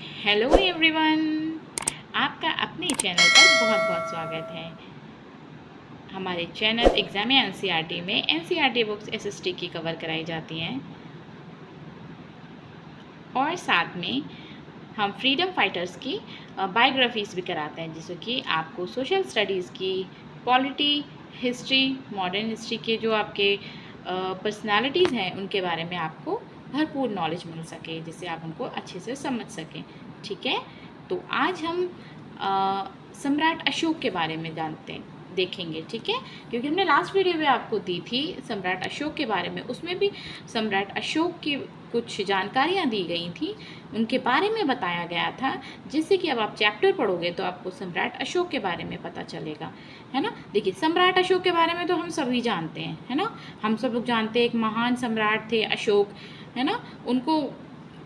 Hello everyone, आपका अपने channel पर बहुत बहुत स्वागत है। हमारे चैनल एग्जाम एनसीईआरटी में एनसीईआरटी बुक्स एसएसटी की कवर कराई जाती हैं और साथ में हम फ्रीडम फाइटर्स की बायोग्राफीज़ भी कराते हैं, जैसे कि आपको सोशल स्टडीज़ की, पॉलिटी, हिस्ट्री, मॉडर्न हिस्ट्री के जो आपके पर्सनालिटीज़ हैं उनके बारे में आपको भरपूर नॉलेज मिल सके, जिससे आप उनको अच्छे से समझ सकें। ठीक है, तो आज हम सम्राट अशोक के बारे में देखेंगे। ठीक है, क्योंकि हमने लास्ट वीडियो में आपको दी थी सम्राट अशोक के बारे में, उसमें भी सम्राट अशोक की कुछ जानकारियाँ दी गई थी, उनके बारे में बताया गया था, जिससे कि अब आप चैप्टर पढ़ोगे तो आपको सम्राट अशोक के बारे में पता चलेगा, है ना। देखिए, सम्राट अशोक के बारे में तो हम सभी जानते हैं, है ना। हम सब लोग जानते हैं एक महान सम्राट थे अशोक, है ना। उनको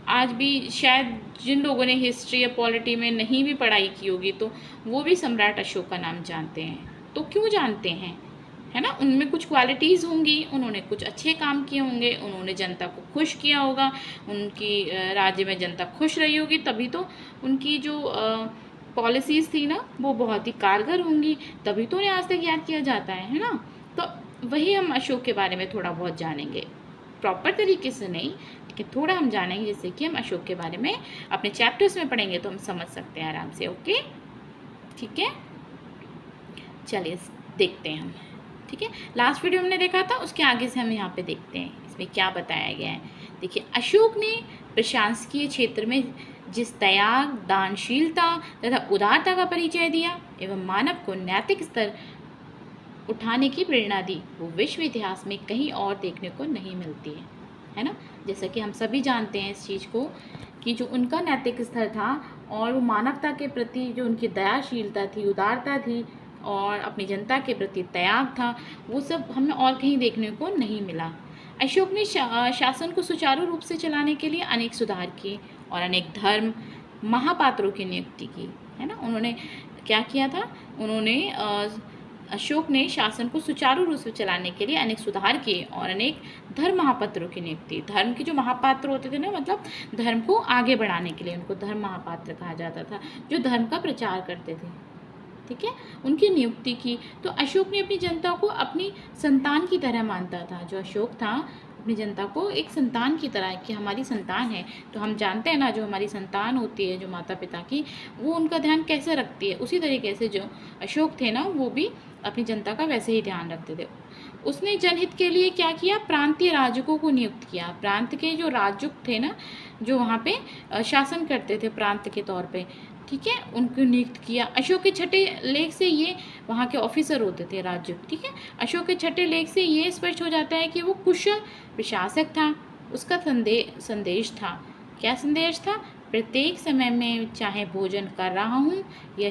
आज भी शायद जिन लोगों ने हिस्ट्री या पॉलिटी में नहीं भी पढ़ाई की होगी तो वो भी सम्राट अशोक का नाम जानते हैं। तो क्यों जानते हैं, है ना। उनमें कुछ क्वालिटीज़ होंगी, उन्होंने कुछ अच्छे काम किए होंगे, उन्होंने जनता को खुश किया होगा, उनकी राज्य में जनता खुश रही होगी, तभी तो उनकी जो पॉलिसीज़ थी ना वो बहुत ही कारगर होंगी, तभी तो उन्हें आज तक याद किया जाता है ना। तो वही हम अशोक के बारे में थोड़ा बहुत जानेंगे, प्रॉपर तरीके से नहीं, लेकिन थोड़ा हम जानेंगे, जैसे कि हम अशोक के बारे में अपने चैप्टर्स में पढ़ेंगे तो हम समझ सकते हैं आराम से। ओके, ठीक है, चलिए देखते हैं हम। ठीक है, लास्ट वीडियो हमने देखा था, उसके आगे से हम यहाँ पे देखते हैं इसमें क्या बताया गया है। देखिए, अशोक ने प्रशासकीय क्षेत्र में जिस त्याग, दानशीलता तथा उदारता का परिचय दिया एवं मानव को नैतिक स्तर उठाने की प्रेरणा दी, वो विश्व इतिहास में कहीं और देखने को नहीं मिलती है ना। जैसा कि हम सभी जानते हैं इस चीज़ को, कि जो उनका नैतिक स्तर था और वो मानवता के प्रति जो उनकी दयाशीलता थी, उदारता थी और अपनी जनता के प्रति त्याग था, वो सब हमें और कहीं देखने को नहीं मिला। अशोक ने शासन को सुचारू रूप से चलाने के लिए अनेक सुधार किए और अनेक धर्म महापात्रों की नियुक्ति की, है ना। उन्होंने क्या किया था, उन्होंने अशोक ने शासन को सुचारू रूप से चलाने के लिए अनेक सुधार किए और अनेक धर्म महापात्रों की नियुक्ति। धर्म के जो महापात्र होते थे ना, मतलब धर्म को आगे बढ़ाने के लिए उनको धर्म महापात्र कहा जाता था, जो धर्म का प्रचार करते थे। ठीक है, उनकी नियुक्ति की। तो अशोक ने अपनी जनता को अपनी संतान की तरह मानता था। जो अशोक था, अपनी जनता को एक संतान की तरह, कि हमारी संतान है, तो हम जानते हैं ना, जो हमारी संतान होती है, जो माता पिता की, वो उनका ध्यान कैसे रखती है, उसी तरीके से जो अशोक थे ना, वो भी अपनी जनता का वैसे ही ध्यान रखते थे। उसने जनहित के लिए क्या किया, प्रांतीय राजकों को नियुक्त किया। प्रांत के जो राजक थे ना, जो वहाँ पे शासन करते थे प्रांत के तौर पे, ठीक है, उनको नियुक्त किया। अशोक के छठे लेख से ये वहाँ के ऑफिसर होते थे, राजक। ठीक है, अशोक के छठे लेख से ये स्पष्ट हो जाता है कि वो कुशल प्रशासक था। उसका संदेश था, क्या संदेश था, प्रत्येक समय में चाहे भोजन कर रहा हूँ या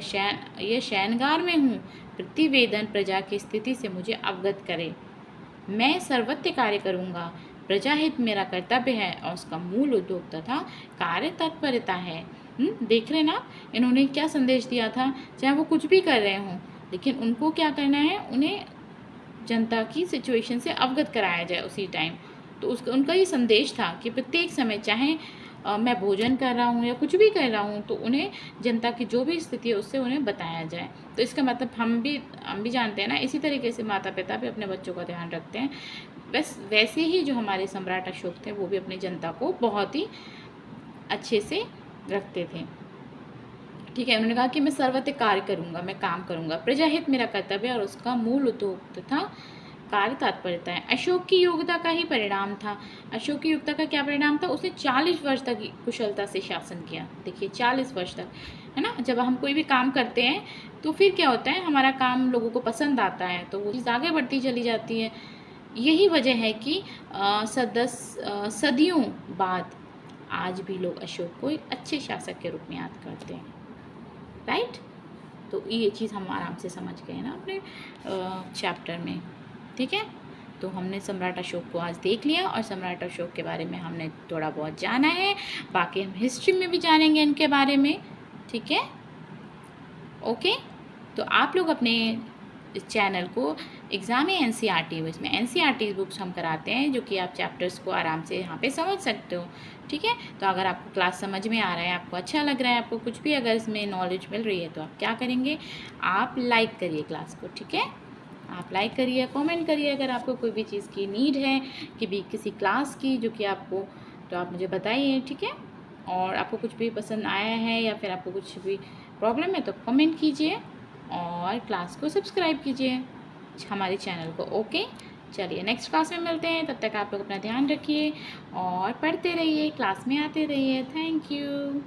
शयनगार में हूँ, प्रतिवेदन प्रजा की स्थिति से मुझे अवगत करे। मैं सर्वत्र कार्य करूँगा, प्रजाहित मेरा कर्तव्य है और उसका मूल उद्योग तथा कार्य तत्परता है। देख रहे ना, इन्होंने क्या संदेश दिया था, चाहे वो कुछ भी कर रहे हों, लेकिन उनको क्या करना है, उन्हें जनता की सिचुएशन से अवगत कराया जाए उसी टाइम। तो उसका उनका ये संदेश था कि प्रत्येक समय, चाहे मैं भोजन कर रहा हूँ या कुछ भी कर रहा हूँ, तो उन्हें जनता की जो भी स्थिति है उससे उन्हें बताया जाए। तो इसका मतलब हम भी जानते हैं ना, इसी तरीके से माता पिता भी अपने बच्चों का ध्यान रखते हैं। वैसे ही जो हमारे सम्राट अशोक थे, वो भी अपनी जनता को बहुत ही अच्छे से रखते थे। ठीक है, उन्होंने कहा कि मैं सर्वत्र कार्य करूँगा, मैं काम करूँगा, प्रजाहित मेरा कर्तव्य और उसका मूल उद्योग तथा कार्य तात्पर्यता है। अशोक की योग्यता का ही परिणाम था। अशोक की योग्यता का क्या परिणाम था, उसने 40 वर्ष तक कुशलता से शासन किया। देखिए, 40 वर्ष तक, है ना। जब हम कोई भी काम करते हैं तो फिर क्या होता है, हमारा काम लोगों को पसंद आता है, तो वो चीज़ आगे बढ़ती चली जाती है। यही वजह है कि सदियों बाद आज भी लोग अशोक को एक अच्छे शासक के रूप में याद करते हैं, राइट। तो ये चीज़ हम आराम से समझ गए ना अपने चैप्टर में। ठीक है, तो हमने सम्राट अशोक को आज देख लिया और सम्राट अशोक के बारे में हमने थोड़ा बहुत जाना है। बाकी हम हिस्ट्री में भी जानेंगे इनके बारे में। ठीक है, ओके। तो आप लोग अपने इस चैनल को एग्ज़ाम है एनसीईआरटी, इसमें एनसीईआरटी बुक्स हम कराते हैं जो कि आप चैप्टर्स को आराम से यहाँ पे समझ सकते हो। ठीक है, तो अगर आपको क्लास समझ में आ रहा है, आपको अच्छा लग रहा है, आपको कुछ भी अगर इसमें नॉलेज मिल रही है, तो आप क्या करेंगे, आप लाइक करिए क्लास को। ठीक है, आप लाइक करिए, कमेंट करिए। अगर आपको कोई भी चीज़ की नीड है कि भी किसी क्लास की जो कि आपको, तो आप मुझे बताइए। ठीक है, और आपको कुछ भी पसंद आया है या फिर आपको कुछ भी प्रॉब्लम है तो कमेंट कीजिए और क्लास को सब्सक्राइब कीजिए हमारे चैनल को। ओके, चलिए नेक्स्ट क्लास में मिलते हैं। तब तक आप लोग अपना ध्यान रखिए और पढ़ते रहिए, क्लास में आते रहिए। Thank you.